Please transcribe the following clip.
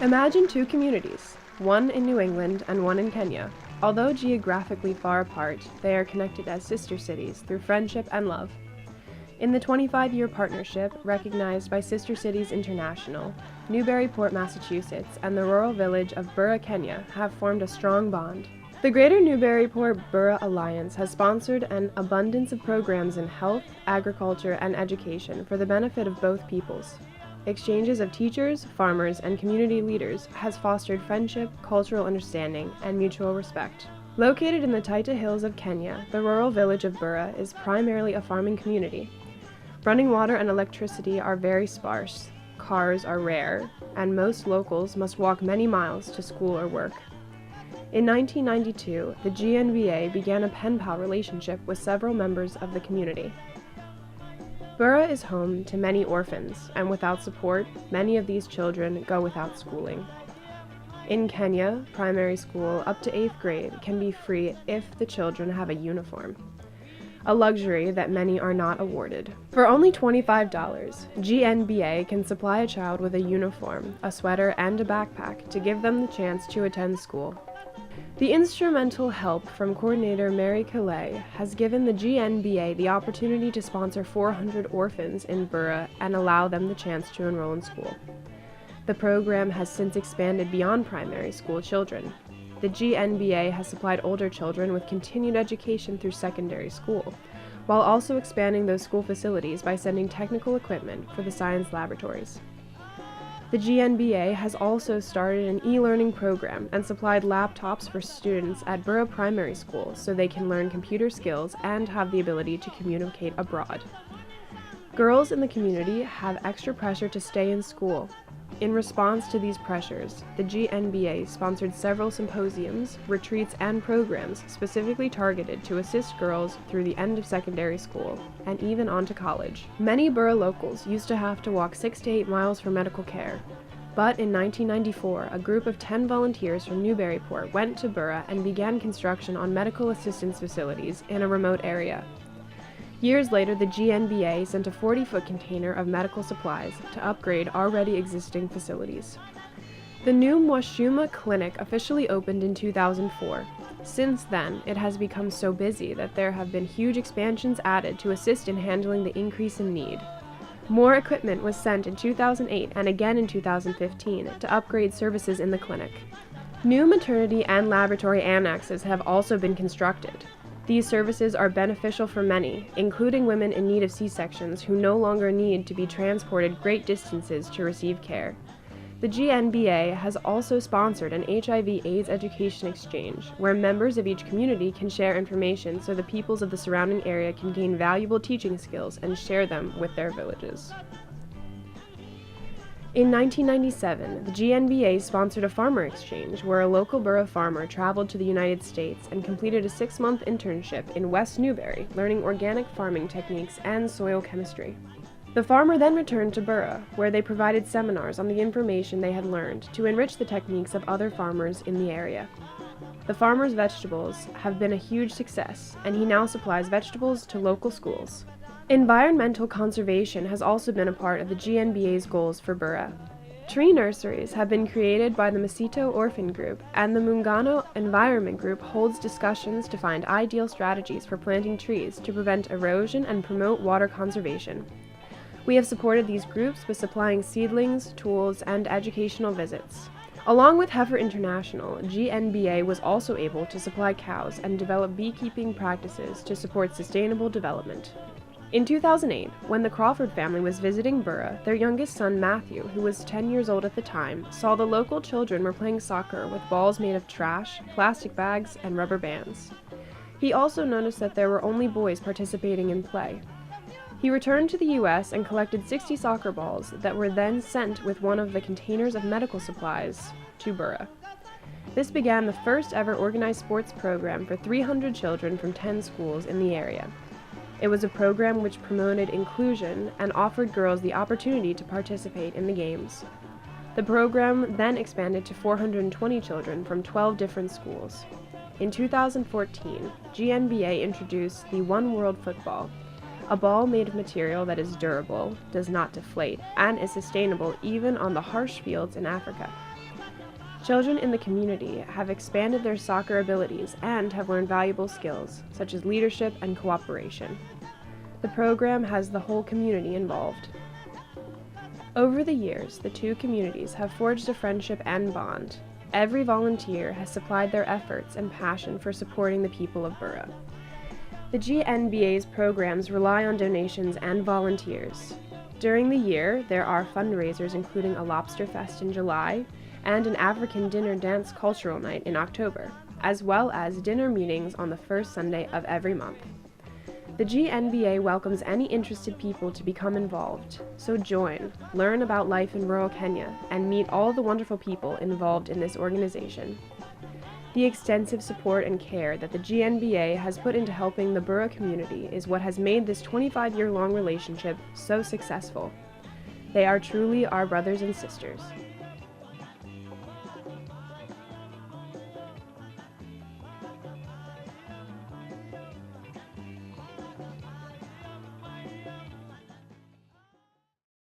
Imagine two communities, one in New England and one in Kenya. Although geographically far apart, they are connected as sister cities through friendship and love. In the 25-year partnership recognized by Sister Cities International, Newburyport, Massachusetts, and the rural village of Bura, Kenya have formed a strong bond. The Greater Newburyport-Bura Alliance has sponsored an abundance of programs in health, agriculture, and education for the benefit of both peoples. Exchanges of teachers, farmers, and community leaders has fostered friendship, cultural understanding, and mutual respect. Located in the Taita hills of Kenya, the rural village of Bura is primarily a farming community. Running water and electricity are very sparse, cars are rare, and most locals must walk many miles to school or work. In 1992, the GNBA began a pen pal relationship with several members of the community. Bura is home to many orphans, and without support, many of these children go without schooling. In Kenya, primary school up to 8th grade can be free if the children have a uniform, a luxury that many are not awarded. For only $25, GNBA can supply a child with a uniform, a sweater, and a backpack to give them the chance to attend school. The instrumental help from coordinator Mary Calais has given the GNBA the opportunity to sponsor 400 orphans in Bura and allow them the chance to enroll in school. The program has since expanded beyond primary school children. The GNBA has supplied older children with continued education through secondary school, while also expanding those school facilities by sending technical equipment for the science laboratories. The GNBA has also started an e-learning program and supplied laptops for students at Bura Primary School so they can learn computer skills and have the ability to communicate abroad. Girls in the community have extra pressure to stay in school. In response to these pressures, the GNBA sponsored several symposiums, retreats, and programs specifically targeted to assist girls through the end of secondary school and even on to college. Many Bura locals used to have to walk 6 to 8 miles for medical care, but in 1994, a group of 10 volunteers from Newburyport went to Bura and began construction on medical assistance facilities in a remote area. Years later, the GNBA sent a 40-foot container of medical supplies to upgrade already existing facilities. The new Mwashuma Clinic officially opened in 2004. Since then, it has become so busy that there have been huge expansions added to assist in handling the increase in need. More equipment was sent in 2008 and again in 2015 to upgrade services in the clinic. New maternity and laboratory annexes have also been constructed. These services are beneficial for many, including women in need of C-sections who no longer need to be transported great distances to receive care. The GNBA has also sponsored an HIV/AIDS education exchange, where members of each community can share information so the peoples of the surrounding area can gain valuable teaching skills and share them with their villages. In 1997, the GNBA sponsored a farmer exchange where a local Bura farmer traveled to the United States and completed a 6-month internship in West Newbury, learning organic farming techniques and soil chemistry. The farmer then returned to Bura, where they provided seminars on the information they had learned to enrich the techniques of other farmers in the area. The farmer's vegetables have been a huge success, and he now supplies vegetables to local schools. Environmental conservation has also been a part of the GNBA's goals for Bura. Tree nurseries have been created by the Masito Orphan Group, and the Muungano Environment Group holds discussions to find ideal strategies for planting trees to prevent erosion and promote water conservation. We have supported these groups with supplying seedlings, tools, and educational visits. Along with Heifer International, GNBA was also able to supply cows and develop beekeeping practices to support sustainable development. In 2008, when the Crawford family was visiting Bura, their youngest son Matthew, who was 10 years old at the time, saw the local children were playing soccer with balls made of trash, plastic bags, and rubber bands. He also noticed that there were only boys participating in play. He returned to the U.S. and collected 60 soccer balls that were then sent with one of the containers of medical supplies to Bura. This began the first ever organized sports program for 300 children from 10 schools in the area. It was a program which promoted inclusion and offered girls the opportunity to participate in the games. The program then expanded to 420 children from 12 different schools. In 2014, GNBA introduced the One World Football, a ball made of material that is durable, does not deflate, and is sustainable even on the harsh fields in Africa. Children in the community have expanded their soccer abilities and have learned valuable skills, such as leadership and cooperation. The program has the whole community involved. Over the years, the two communities have forged a friendship and bond. Every volunteer has supplied their efforts and passion for supporting the people of Bura. The GNBA's programs rely on donations and volunteers. During the year, there are fundraisers including a lobster fest in July and an African dinner dance cultural night in October, as well as dinner meetings on the first Sunday of every month. The GNBA welcomes any interested people to become involved, so join, learn about life in rural Kenya, and meet all the wonderful people involved in this organization. The extensive support and care that the GNBA has put into helping the Bura community is what has made this 25-year-long relationship so successful. They are truly our brothers and sisters.